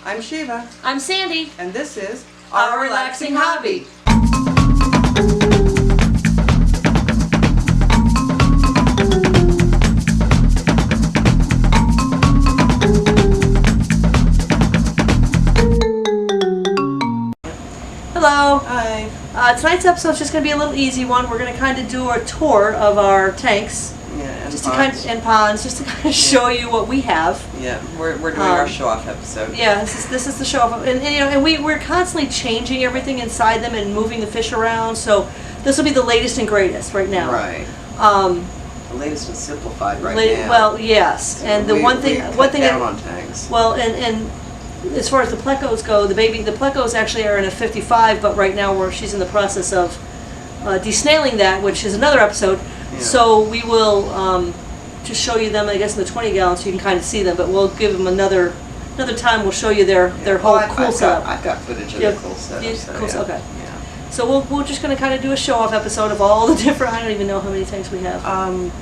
I'm Shiva. I'm Sandy. And this is Our Relaxing Hobby. Hello. Hi. Tonight's episode is just going to be a little easy one. We're going to kind of do a tour of our tanks. Yeah, and just ponds. and ponds, just to kind of show you what we have. Yeah, we're doing our show-off episode. Yeah, this is the show off, and we're constantly changing everything inside them and moving the fish around. So this will be the latest and greatest right now. Right. The latest and simplified now. Well, yes, So and the we one thing down on tanks. Well, and as far as the plecos go, the plecos actually are in a 55, but right now she's in the process of desnailing that, which is another episode. Yeah. So we will just show you them, I guess, in the 20 gallons, so you can kind of see them. But we'll give them another time. We'll show you their whole cool setup. I've got footage of the cool setup. So cool, yeah. Okay. Yeah. So we're just going to kind of do a show-off episode of all the different. I don't even know how many tanks we have.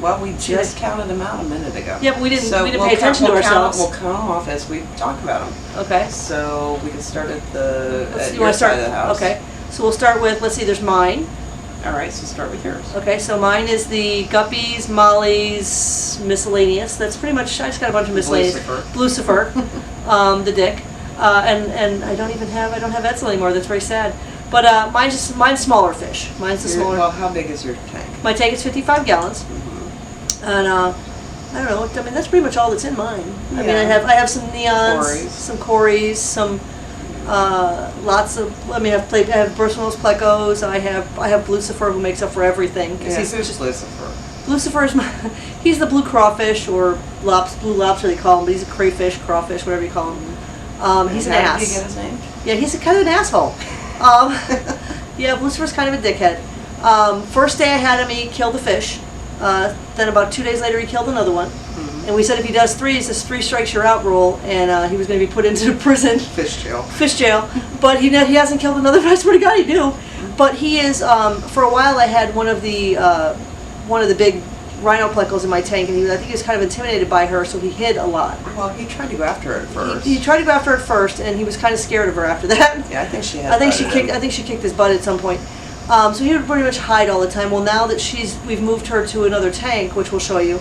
Well, we just counted them out a minute ago. Yeah, but we didn't we'll pay attention to ourselves. We'll count them off as we talk about them. Okay. So we can start at You your want to start? side of the house. Okay. So we'll start with, let's see, there's mine. All right, so start with yours. Okay, so mine is the Guppies, Molly's, miscellaneous. That's pretty much, I just got a bunch of miscellaneous. Lucifer, the Dick. And I don't have Edsel anymore, that's very sad. But mine's smaller fish. Mine's the smaller. Well, how big is your tank? My tank is 55 gallons. Mm-hmm. And I don't know, I mean, that's pretty much all that's in mine. Yeah. I mean, I have some neons, Cories. some Cories, some lots of, I have Bristol's plecos. I have Lucifer, who makes up for everything. Yeah, who's just Lucifer? Lucifer is he's the blue crawfish, or blue lobster they call him, but he's a crayfish, crawfish, whatever you call him. He's an How ass. did you get his name? Yeah, he's kind of an asshole. Yeah, Lucifer's kind of a dickhead. First day I had him, he killed the fish. Then about 2 days later, he killed another one. Mm-hmm. And we said if he does three, it's this 3 strikes you're out rule, and he was going to be put into prison. Fish jail. Fish jail. But he hasn't killed another. I swear to God, he do. But he is. For a while, I had one of the big rhino plecos in my tank, and I think he was kind of intimidated by her, so he hid a lot. Well, he tried to go after her at first. He tried to go after her at first, and he was kind of scared of her after that. Yeah, I think she had. I think she kicked his butt at some point. So he would pretty much hide all the time. Well, now that we've moved her to another tank, which we'll show you,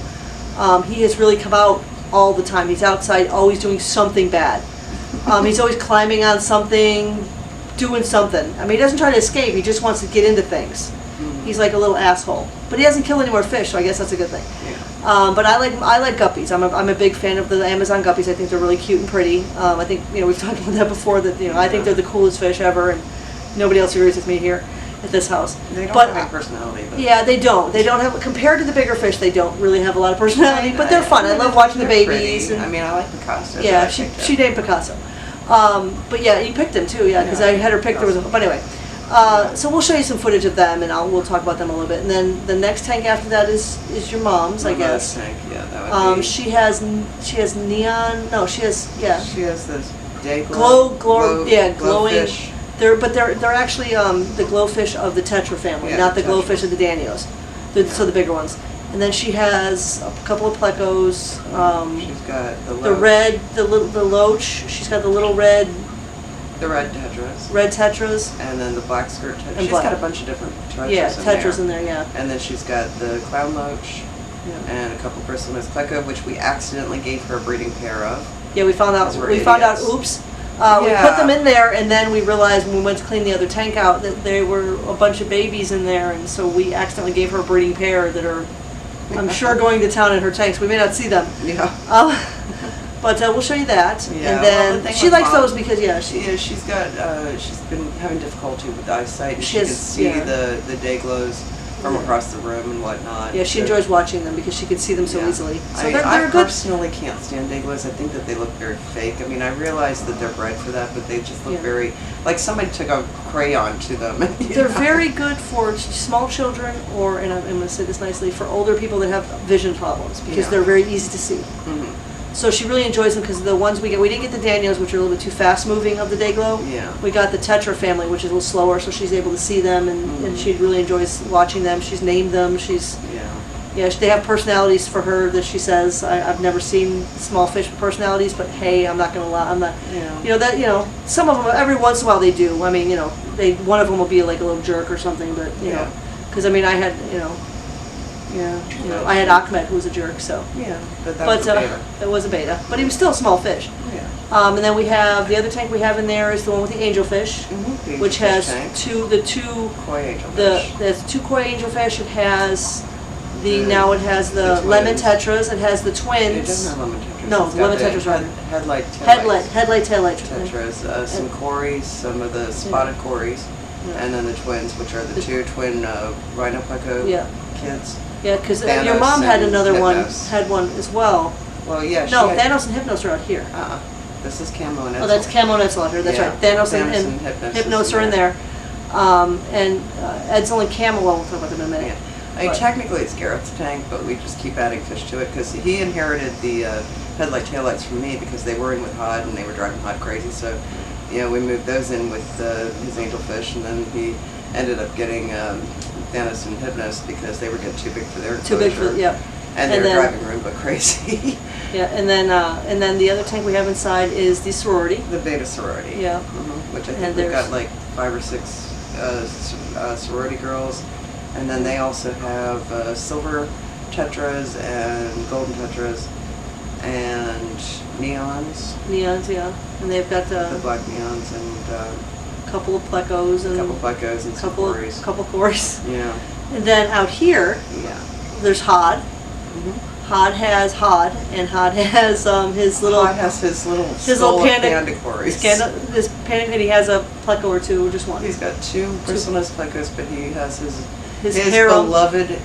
he has really come out all the time. He's outside, always doing something bad. He's always climbing on something, doing something. I mean, he doesn't try to escape. He just wants to get into things. Mm-hmm. He's like a little asshole. But he hasn't killed any more fish, so I guess that's a good thing. Yeah. But I like guppies. I'm a big fan of the Amazon guppies. I think they're really cute and pretty. I think we've talked about that before. That I think they're the coolest fish ever, and nobody else agrees with me here at this house. They don't have any personality, though. Yeah, they don't. They don't have, compared to the bigger fish, they don't really have a lot of personality, but they're fun. I love watching the babies. I mean, I like Picasso. Yeah, she named Picasso. But yeah, you picked them too, yeah, because I had her pick. But anyway, so we'll show you some footage of them, and we'll talk about them a little bit. And then the next tank after that is your mom's, I guess. Tank, yeah, that would be. She has neon. No, she has She has this day glowing. glowfish. They're actually the glowfish of the Tetra family, Yeah, not the Tetra. glowfish of the Danios. So the bigger ones. And then she has a couple of plecos. She's got the red, the loach. She's got the little red. The red tetras. Red tetras. And then the black skirt tetra. And She's black. got a bunch of different tetras. Yeah, in tetras there. in there. Yeah. And then she's got the clown loach. Yeah. And a couple bristleness pleco, which we accidentally gave her a breeding pair of. Yeah, we found out. Oops. We put them in there, and then we realized when we went to clean the other tank out that there were a bunch of babies in there, and so we accidentally gave her a breeding pair that are, I'm sure, going to town in her tanks. We may not see them. Yeah. But we'll show you that. Yeah, And then well, the she likes those because she's been having difficulty with the eyesight, and she can see yeah. the day glows from across the room and whatnot. Yeah, she enjoys watching them because she can see them so easily. So I they're good. personally can't stand day glows. I think that they look very fake. I mean, I realize that they're bred for that, but they just look very like somebody took a crayon to them. They're very good for small children, or, and I'm going to say this nicely, for older people that have vision problems because they're very easy to see. Mm-hmm. So she really enjoys them because the ones we didn't get the Daniels, which are a little bit too fast moving of the day glow. Yeah. We got the Tetra family, which is a little slower, so she's able to see them, and she really enjoys watching them. She's named them. She's Yeah, they have personalities for her that she says. I've never seen small fish with personalities, but hey, I'm not gonna lie. I'm not. Yeah. Some of them every once in a while they do. I mean, one of them will be like a little jerk or something, but because I mean, I had I had Ahmed who was a jerk, so. Yeah, but that was a beta. It was a beta, but he was still a small fish. Yeah. And then we have the other tank we have in there is the one with the angelfish, Mm-hmm. which has two Koi angelfish. there's 2 koi angelfish. It has The the lemon twins. tetras. It has the It twins. doesn't have lemon tetras. No, It's got lemon the tetras rather. Headlight, taillights. Headlight, taillight. Tetras, some cories, some of the spotted cories, and then the twins, which are the 2 twin rhino pleco kids. Yeah, because your Thanos mom had and another Hypnos. had one as well. Well, yeah. No, Thanos and Hypnos are out here. This is Camo and Edsel. Oh, that's Camo and Edsel out here. That's Yeah. right. Thanos and Hypnos are in there. And Edsel and Camo, well, we'll talk about them in a minute. Yeah. I mean, technically it's Garrett's tank, but we just keep adding fish to it because he inherited the headlight taillights from me because they were in with Hod and they were driving Hod crazy. So, we moved those in with his angelfish, and then he ended up getting Thanos and Hypnos because they were getting too big for their Too big for, enclosure. And they were driving Roomba crazy. Yeah, and then the other tank we have inside is the sorority. The beta sorority. Yeah. Which I think we've got like 5 or 6 sorority girls. And then they also have silver tetras and golden tetras and neons. Neons, yeah. And they've got The black neons and a couple of plecos and a couple plecos and some cories. couple cories. Yeah. And then out here, there's Hod. Hod has Hod, and Hod has his little. Hod has his little panda cories. This panda, and he has a pleco or 2, or just one. He's got 2 bristlenose plecos, but he has his harem.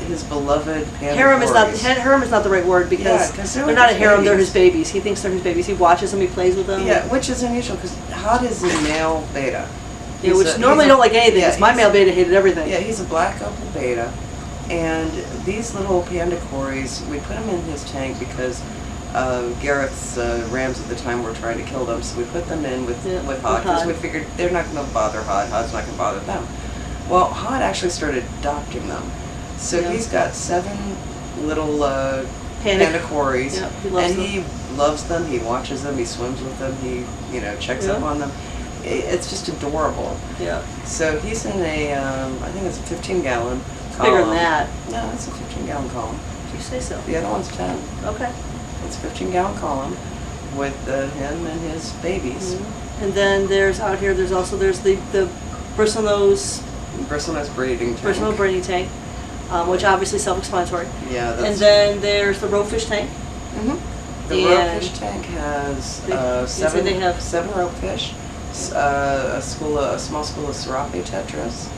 His beloved panda Harem cories. harem is not the right word because 'cause they're they're not a his harem. They're babies. his babies. He thinks they're his babies. He watches them. He plays with them. Yeah, which is unusual because Hod is a male beta. Yeah, which normally don't like anything. Yeah, my male beta hated everything. Yeah, he's a black opal beta, and these little panda cories, we put them in his tank because Garrett's rams at the time were trying to kill them, so we put them in with Hod because we figured they're not going to bother Hod. Hod's not going to bother them. Well, Hod actually started adopting them, so he's got 7 little panda cories, and he loves them. He watches them. He swims with them. He checks up on them. It's just adorable. Yeah. So he's in a, I think it's a 15-gallon column. Bigger than that. No, it's a 15-gallon column. If you say so. The other one's 10. Okay. It's a 15-gallon column with him and his babies. And then there's also the bristlenose breeding tank. Bristlenose breeding tank, which obviously self-explanatory. Yeah, that's. And then there's the ropefish tank. The ropefish tank has 7 ropefish, a small school of serape tetras,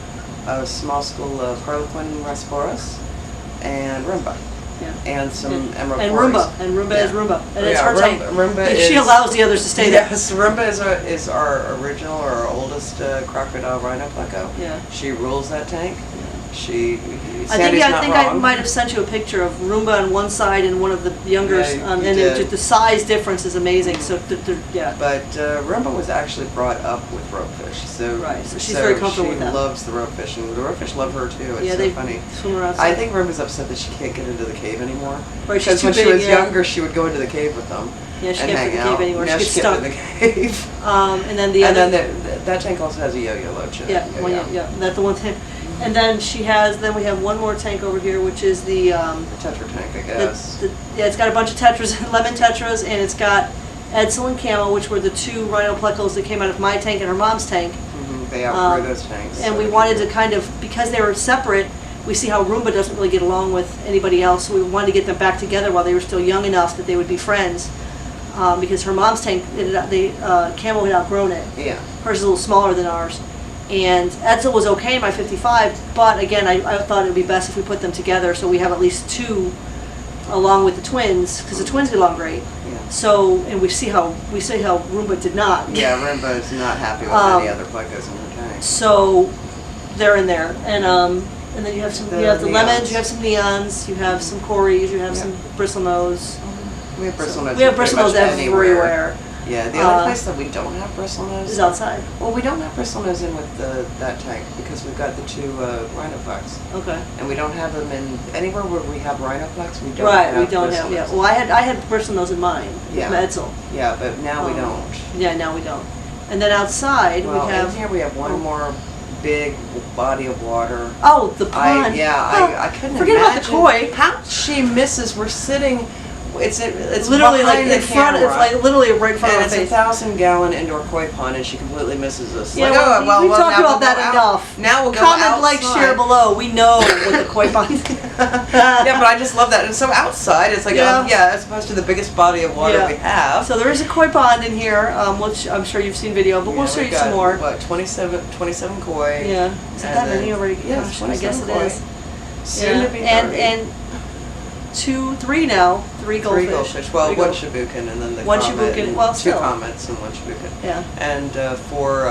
a small school of harlequin rasporus, and rumba. Yeah. And some emerald and cories. Roomba. And Roomba is Roomba. And it's her tank. Roomba if she allows the others to stay there. Yes, Roomba is our original or our oldest crocodile rhino pleco. Yeah. She rules that tank. I think I might have sent you a picture of Roomba on one side and one of the younger, and the size difference is amazing. So yeah. But Roomba was actually brought up with ropefish, so so she's very comfortable with that. She loves the ropefish, and the ropefish love her too. It's they funny. Swim around. I think Roomba's upset that she can't get into the cave anymore. Right, because when she was younger, she would go into the cave with them. Yeah, she and can't hang get in the out. cave anymore. Now She gets she stuck. in the cave. And then that tank also has a yo-yo loach in it. Yeah, that's the one thing. And then we have one more tank over here, which is the tetra tank, I guess. It's got a bunch of tetras, lemon tetras, and it's got Edsel and Camo, which were the 2 rhino plecos that came out of my tank and her mom's tank. They outgrew those tanks. And we wanted to because they were separate, we see how Roomba doesn't really get along with anybody else, so we wanted to get them back together while they were still young enough that they would be friends. Because her mom's tank, Camo had outgrown it. Yeah. Hers is a little smaller than ours. And Edsel was okay in my 55, but again, I thought it would be best if we put them together so we have at least 2 along with the twins, because the twins get along great. Yeah. So, and we see how Roomba did not. Yeah, Roomba is not happy with any other plecos in her tank. So, they're in there, and then you have you have the lemons, you have some neons, you have some cories, you have some bristlenose. We have bristlenose. We have bristlenose everywhere. Yeah, the other place that we don't have bristlenose is outside. Well, we don't have bristlenose in with that tank because we've got the 2 rhinoplex. Okay. And we don't have them in anywhere where we have rhinoplex. We don't Right, have we don't have, yeah. Well, I had bristlenose in mine, Yeah. with Edsel. Yeah, but now we don't. Yeah, now we don't. And then outside, Well, we have... in here we have one more big body of water. Oh, the pond. I couldn't Forget imagine about the koi. how she misses. We're sitting. It's literally like behind the in front. camera, It's like literally right in front and of our it's face. 1,000-gallon indoor koi pond, and she completely misses us. Yeah, Like, we've talked now about we'll that go out. enough. Now we'll go Comment, like, outside. share below. We know what the koi pond is. Yeah, but I just love that. And so outside, it's like as opposed to the biggest body of water we have. So there is a koi pond in here, which I'm sure you've seen video, but we'll show you some more. What, 27 koi? Yeah. Is it that many already? Yes, Gosh, I guess it koi. is. Soon to be 30. And 3 now. 3 goldfish. 3 goldfish. Well, 1 shibuken and then the one comet. shibuken. Well, 2 still. comets and 1 shibuken. Yeah. And 4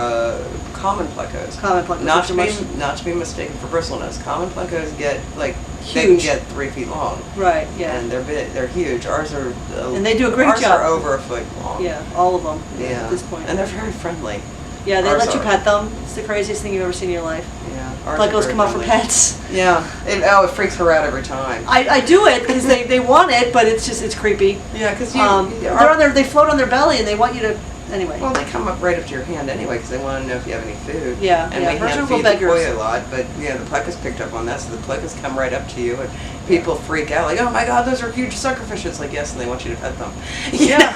common plecos. Common plecos. Not to be mistaken for bristlenose. Common plecos get like Huge. they can get 3 feet long. Right. Yeah. And they're huge. Ours are. And they do a great ours job. Are over a foot long. Yeah. All of them. Yeah. At this point. And they're very friendly. Yeah, they Ours let you are. pet them. It's the craziest thing you've ever seen in your life. Yeah. Ours are Plecos very come out for friendly. pets. Yeah. It freaks her out every time. I do it because they want it, but it's creepy. Yeah, because they float on their belly and they want you to anyway. Well, they come up right up to your hand anyway because they want to know if you have any food. Yeah, and yeah, we hand virtual feed beggars. the koi a lot, but yeah, the plecos picked up on that, so the plecos come right up to you, and people freak out like, "Oh my God, those are huge suckerfish!" It's like, yes, and they want you to pet them. Yeah,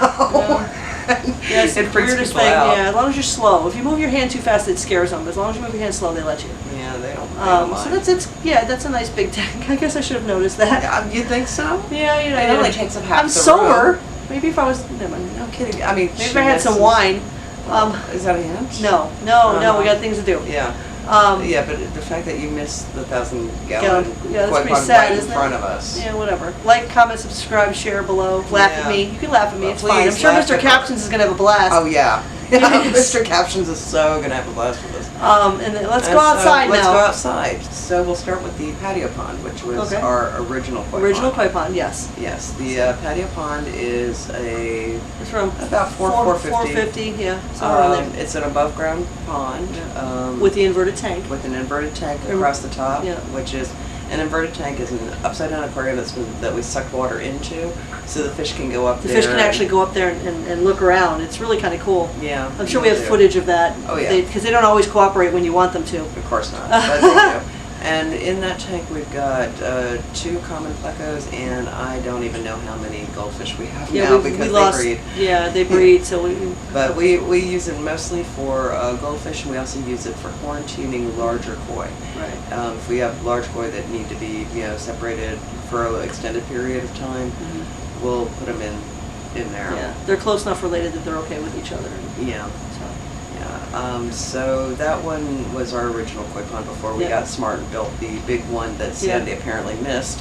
it's it the freaks weirdest people thing. out. Yeah, as long as you're slow. If you move your hand too fast, it scares them. But as long as you move your hand slow, they let you. Yeah, they don't. So that's a nice big tank. I guess I should have noticed that. Yeah, you think so? Yeah, you know. It only takes up half I'm the sober. room. Maybe if I was. Never mind. No kidding. I mean, Maybe if I had some wine. Is that a hint? No, we got things to do. Yeah. Yeah, but the fact that you missed the 1,000-gallon Yeah, that's koi pretty pond sad, right in isn't it? front of us. Yeah, whatever. Like, comment, subscribe, share below. Laugh at Yeah. me. You can laugh at me. Well, It's fine. I'm please sure laugh Mr. at her. Captions is gonna have a blast. Oh yeah. Yes. Mr. Captions is so gonna have a blast with us. And then let's go outside Let's now. go outside. So we'll start with the patio pond, which was Okay. our original koi Original pond. koi pond, yes. Yes, the patio pond is It's from about 450. 450, yeah. Somewhere in there. It's an above ground pond With the inverted tank. with an inverted tank across the top, Yeah. which is an inverted tank is an upside down aquarium that we suck water into, so the fish can go up The there. fish can actually go up there and look around. It's really kind of cool. Yeah. I'm sure we have footage of that. Oh, yeah. Because they don't always cooperate when you want them to. Of course not. But they do. And in that tank we've got 2 common plecos, and I don't even know how many goldfish we have now because they breed. Yeah, they breed, so we... But we use it mostly for goldfish, and we also use it for quarantining larger koi. Right. If we have large koi that need to be separated for an extended period of time, we'll put them in there. Yeah, they're close enough related that they're okay with each other. Yeah. So. So that one was our original koi pond before we got smart and built the big one that Sandy apparently missed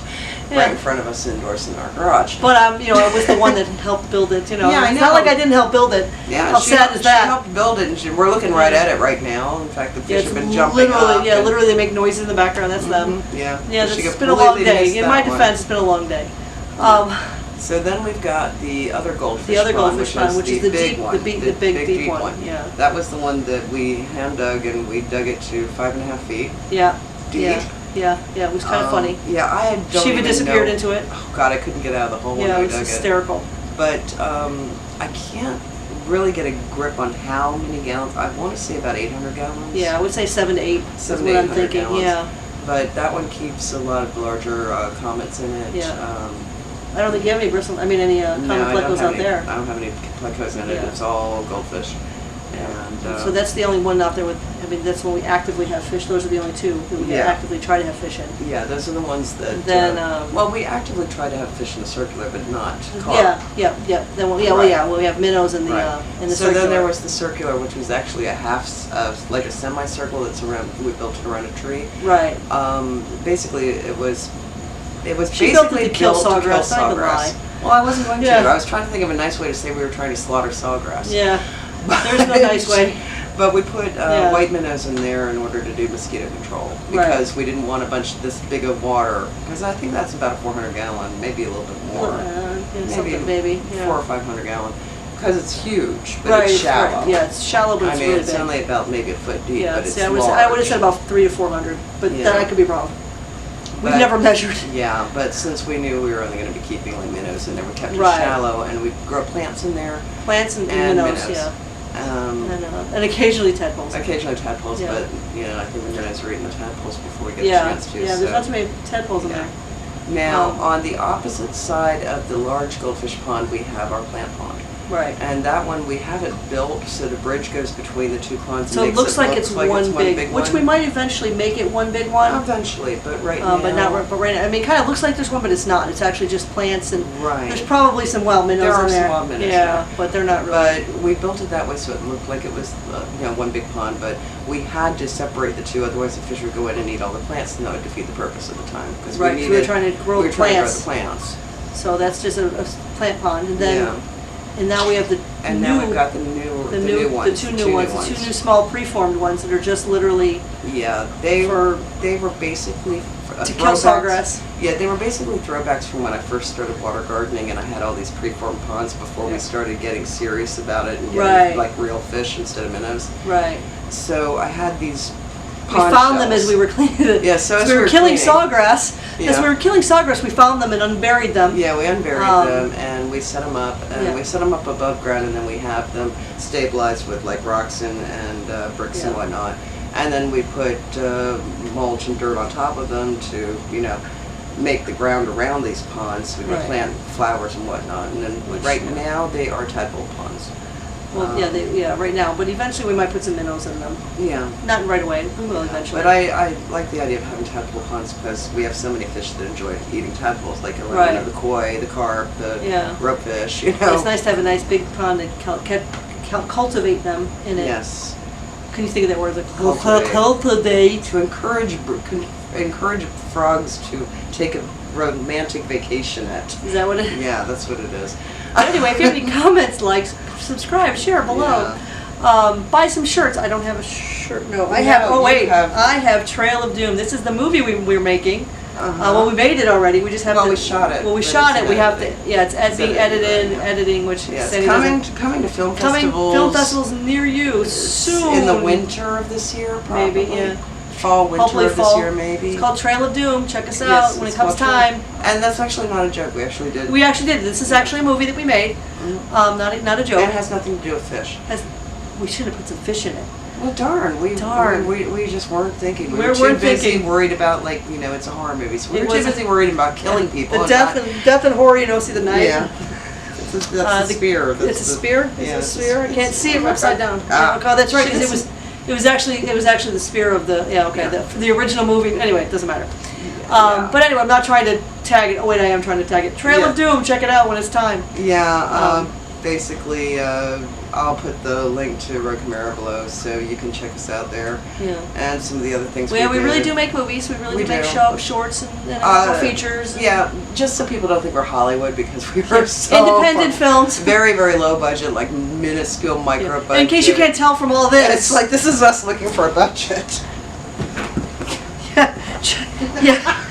right in front of us indoors in our garage. But I was the one that helped build it. Yeah, I It's know. not like I didn't help build it. Yeah, How sad is that? She helped build it, and we're looking right at it right now. In fact, the fish have been jumping up. Yeah, literally they make noises in the background. That's them. Yeah. Yeah, She it's been a long completely day. missed In that my one. defense, it's been a long day. So then we've got the other goldfish The other pond, goldfish pond, which is the big deep, one, the big deep one. Yeah. That was the one that we hand dug, and we dug it to 5.5 feet Yeah. deep. Yeah. It was kind of funny. Yeah, I don't Shiva even disappeared know. into it. Oh God, I couldn't get out of the hole when Yeah, we it was dug hysterical. it. But I can't really get a grip on how many gallons. I want to say about 800 gallons. Yeah, I would say 7 to 8. 7 is to what I'm 800 thinking. gallons. Yeah. But that one keeps a lot of larger comets in it. Yeah. I don't think you have any bristle. I mean, any common plecos out there. I don't have any plecos in it. Yeah. It's all goldfish. And So that's the only one out there with. I mean, that's when we actively have fish. Those are the only 2 that we actively try to have fish in. yeah, those are the ones that. Then, well, we actively try to have fish in the circular, but not carp. Yeah. Then we have minnows in the Right. in the So circular. then there was the circular, which was actually a like a semicircle that's around. We built it around a tree. Right. Basically, it was She built it basically to kill built to kill sawgrass, not even lie. Well, I wasn't going Yeah. to. I was trying to think of a nice way to say we were trying to slaughter sawgrass. Yeah. There's no nice way. But we put Yeah. white minnows in there in order to do mosquito control because we didn't want a bunch of this big of water. Because I think that's about a 400 gallon, maybe a little bit more. Maybe. Yeah. 400 or 500 gallon. because it's huge, but Right, it's shallow. right. Yeah, it's shallow, but I it's mean, really it's big. only about maybe a foot deep, Yeah, but it's see, I large. would have said about 300 to 400, but Yeah. then I could be wrong. We've But- never measured. Yeah, but since we knew we were only going to be keeping like minnows in there, we kept it Right. shallow, and we grow plants in there. Plants and And minnows, minnows. yeah. Um, And occasionally tadpoles. Occasionally tadpoles, Yeah. but I think the minnows are eating the tadpoles before we get a Yeah, chance to. yeah, so. there's not too many tadpoles in Yeah. there. Now, Um, on the opposite side of the large goldfish pond, we have our plant pond. Right. And that one, we have it built so the bridge goes between the two ponds. So and it makes looks like it's one big, which one. we might eventually make it one big one. Eventually, but right now. But not right. But right now, I mean, it kind of looks like there's one, but it's not. It's actually just plants and Right. there's probably some wild minnows There are in some there. wild minnows, Yeah, yeah. but they're not really. But we built it that way so it looked like it was, one big pond. But we had to separate the two, otherwise the fish would go in and eat all the plants, and that would defeat the purpose of the time. Because Right, 'cause we were trying to grow we were trying to grow plants. the plants. So that's just a plant pond, and then Yeah. and now we have the And new, now we've got the new ones. the two new ones, the two new small preformed ones that are just literally Yeah, they for were basically to kill throwbacks. sawgrass. Yeah, they were basically throwbacks from when I first started water gardening, and I had all these preformed ponds before we Yeah. started getting serious about it and getting Right. like real fish instead of minnows. Right. So I had these We pond found them shells. as we were cleaning it. Yeah, so as we we were were killing cleaning. sawgrass. As Yeah. we were killing sawgrass, we found them and unburied them. Yeah, we unburied Um, them and we set them up, and yeah. we set them up above ground, and then we have them stabilized with like rocks and bricks and Yeah. whatnot. And then we put mulch and dirt on top of them to, make the ground around these ponds. We Right. would plant flowers and whatnot. And then Which, right yeah. now they are tadpole ponds. Well, yeah, right now. But eventually we might put some minnows in them. Yeah. Not right away. We will eventually. But I like the idea of having tadpole ponds because we have so many fish that enjoy eating tadpoles, like Right. the koi, the carp, the Yeah. ropefish. It's nice to have a nice big pond and cultivate them in it. Yes. Can you think of that word? Like Cultivate. cultivate. To encourage frogs to take a romantic vacation at. Is that what it is? Yeah, that's what it is. But anyway, if you have any comments, like, subscribe, share below. Buy some shirts. I don't have a shirt. No, I have. Oh you wait, have- I have Trail of Doom. This is the movie we're making. Uh-huh. Well, we made it already. We just have to. Well, we shot it, Well, we but shot it's it. in We have to. editing. Yeah, it's being edited, editing, yeah. editing, which Yes, Sandy coming doesn't. to film Coming festivals. film festivals near you soon. In the winter of this year, probably. Maybe, yeah. Fall, winter Hopefully of this fall. year, maybe. It's called Trail of Doom. Check us out Yes, when it it's comes called Trail- time. And that's actually not a joke. We actually did. We actually did. This is actually a movie that we made. Not a joke. And it has nothing to do with fish. We should have put some fish in it. Well, darn. Darn. We just weren't thinking. We We were too weren't busy thinking. worried about, it's a horror movie. So we It were too wasn't- busy worried about killing people. The and death not- and horror. You know, see the knife. Yeah. That's the spear. It's a spear. Yeah, It's a spear. I can't see it upside down. Ah. Oh, that's right. Because it was actually the spear of the. Yeah. Okay. Yeah. The original movie. Anyway, it doesn't matter. Yeah. But anyway, I'm not trying to tag it. Oh wait, I am trying to tag it. Trail of Yeah. Doom. Check it out when it's time. Yeah, basically, I'll put the link to Road Camaro below, so you can check us out there. Yeah. And some of the other things Well, we really did. do make movies. We really We do make do. shorts and a couple features. And Yeah, just so people don't think we're Hollywood, because we were so independent films. very, very low budget, like minuscule micro budget. In case you can't tell from all this. And it's like, this is us looking for a budget. Yeah.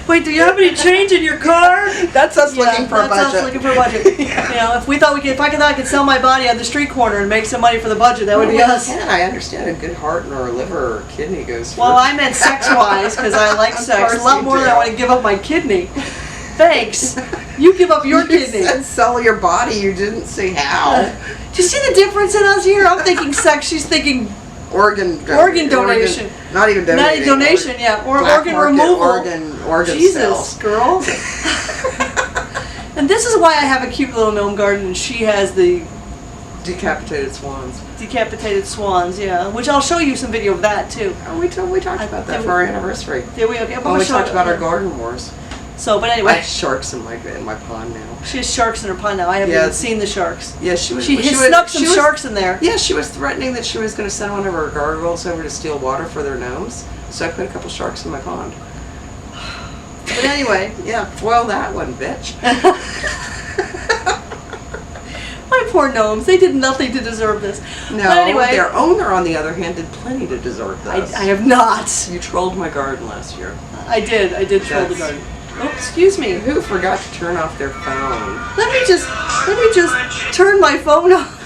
Wait, do you have any change in your car? That's us looking for a budget. That's us looking for a budget. You know, if we thought we could, if I thought I could sell my body on the street corner and make some money for the budget, that would be Well, us. yeah, I understand a good heart or a liver or kidney goes for. Well, I meant sex-wise because I like Of sex a course lot you more than do. I want to give up my kidney. Thanks. You give up your You kidney. said sell your body. You didn't say how. Do you see the difference in us here? I'm thinking sex. She's thinking Organ donation. Not even donating. not a donation, yeah, or Black organ market removal. Organ Jesus, sales. girl. And this is why I have a cute little gnome garden, and she has the Decapitated swans. decapitated swans, yeah. Which I'll show you some video of that too. Oh, we talked about that did for our anniversary. Did we? Okay, When we talked about our garden wars. So, but I anyway, have sharks in my pond now. she has sharks in her pond now. I haven't Yeah. even seen the sharks. Yeah, she was. She snuck some sharks in there. Yeah, she was threatening that she was going to send one of her gargoyles over to steal water for their gnomes. So I put a couple sharks in my pond. But anyway, Yeah, foil that one, bitch. my poor gnomes, they did nothing to deserve this. No, But anyway, their owner, on the other hand, did plenty to deserve this. I have not. You trolled my garden last year. I did troll the garden. Oh, excuse me. Who forgot to turn off their phone? Let me just turn my phone off.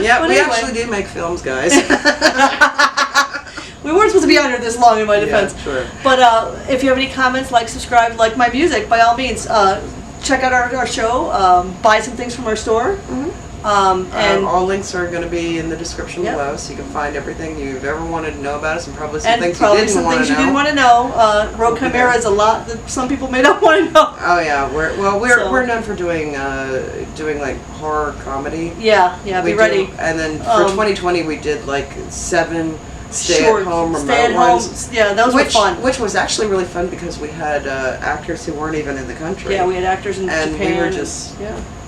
Yeah, But we anyway. actually do make films, guys. We weren't supposed to be on here this long, in my defense. Yeah, true. But if you have any comments, like, subscribe, like my music, by all means, check out our show, buy some things from our store. And all links are going to be in the description Yep. below, so you can find everything you've ever wanted to know about us, and probably some and things probably you didn't some want things to you know. didn't want to know. Rogue We'll be Chimera there. is a lot that some people may not want to know. Oh yeah, So- we're known for doing like horror comedy. Yeah, be We ready. do, and then for 2020 we did like 7 stay-at-home remote stay-at-home. ones. Yeah, those were fun. Which was actually really fun because we had actors who weren't even in the country. Yeah, we had actors in And Japan. we were just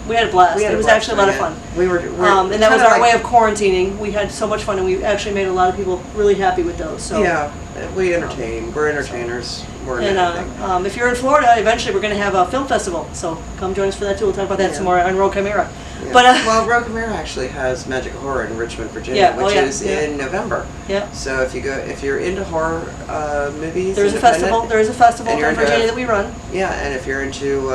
we had a blast. we had it was blast actually a lot of doing fun. it. We were And that was kinda our like- way of quarantining. We had so much fun, and we actually made a lot of people really happy with those. So. Yeah, we entertain. We're entertainers. More than anything. And if you're in Florida, eventually we're going to have a film festival. So come join us for that too. We'll talk about that some more on Rogue Chimera. Yeah. But well, Rogue Chimera actually has Magic Horror in Richmond, Virginia, Yeah, which is in November. Yeah. So if you're into horror movies, There's a festival. There is a festival and you're in into- Virginia that we run. Yeah, and if you're into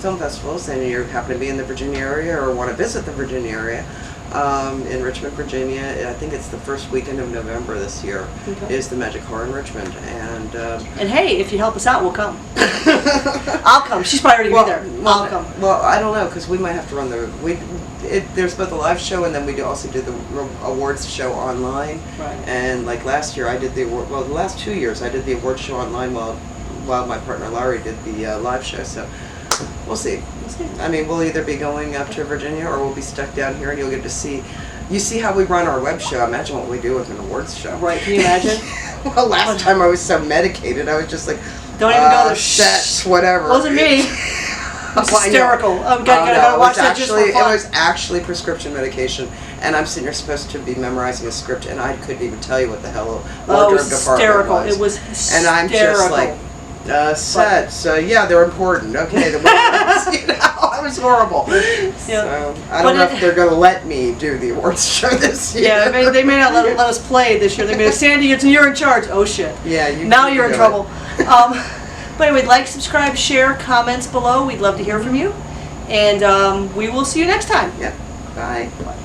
film festivals and you happen to be in the Virginia area or want to visit the Virginia area, in Richmond, Virginia, I think it's the first weekend of November this year, Okay. is the Magic Horror in Richmond, and And hey, if you help us out, we'll come. I'll come. She's probably already going to be there. I'll come. Well, I don't know because we might have to run there's both a live show and then we also do the awards show online. Right. And like last year, I did the award. Well, the last 2 years, I did the awards show online while my partner Larry did the live show. So we'll see. I mean, we'll either be going up to Virginia or we'll be stuck down here, and you'll get to see. You see how we run our web show. Imagine what we do with an awards show. Right? Can you imagine? Well, last time I was so medicated, I was just like, Don't even go there. sets, whatever. Wasn't me. Oh, It's hysterical. I know. Gotta watch it was that just for actually, fun. It was actually prescription medication, and I'm sitting here supposed to be memorizing a script, and I couldn't even tell you what the hell a wardrobe department hysterical. was. It was hysterical. And I'm just like, sets, yeah, they're important. Okay, the awards, it was horrible. Yeah. So, I don't know if they're going to let me do the awards show this year. Yeah, they may not let us play this year. They may have, Sandy, you're in charge. Oh shit. Yeah, Now you you're in do trouble. it. But anyway, like, subscribe, share, comments below. We'd love to hear from you. And we will see you next time. Yeah, bye. Bye.